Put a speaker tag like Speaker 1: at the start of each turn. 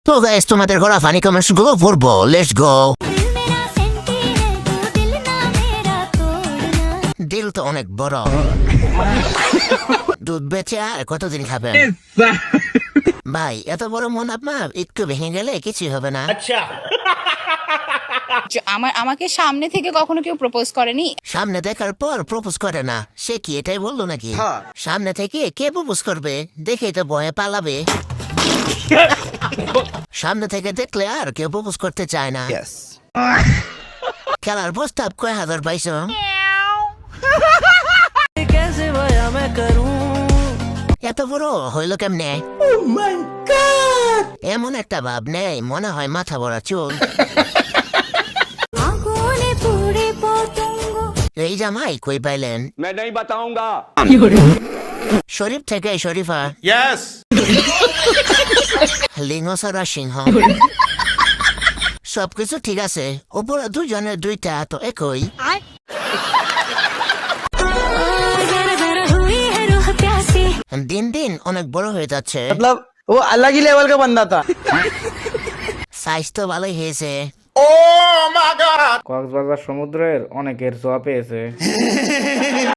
Speaker 1: তো গাইস তোমাদের করা ফানি কমেন্টস গুলো পড়বো, লেটস গো। দিল তো অনেক বড়, দুধ বেচে আর কতদিন খাবেন ভাই? এত বড় মন আপনার, একটু ভেঙে গেলে কিছুই হবে না।
Speaker 2: আমাকে সামনে থেকে কখনো কেউ প্রপোজ করেনি।
Speaker 1: সামনে দেখার পর প্রপোজ করে না, সে কি এটাই বললো নাকি? সামনে থেকে কে প্রপোজ করবে? দেখেই তো ভয়ে পালাবে। সামনে থেকে দেখলে আর কেউ প্রপোজ করতে চায় না। খেলার প্রস্তাব কয় হাজার পাইছো? এত বড় হইল কেমনে? এমন একটা ভাব নেই, মনে হয় মাথা ভরা চুল। এই জামাই কই পাইলেন?
Speaker 3: मैं नहीं बताऊंगा।
Speaker 1: শরীফ থেকে শরীফা,
Speaker 3: यस।
Speaker 1: লিঙ্গ সারা সিংহ। সবকিছু ঠিক আছে, উপরে দুজনের দুইটা তো একই। দিন দিন অনেক বড় হয়ে যাচ্ছে,
Speaker 4: मतलब वो अलग ही लेवल का बंदा था।
Speaker 1: সাইজ তো ভালোই হয়েছে।
Speaker 5: কক্সবাজার সমুদ্রের অনেকের ছোঁয়া পেয়েছে।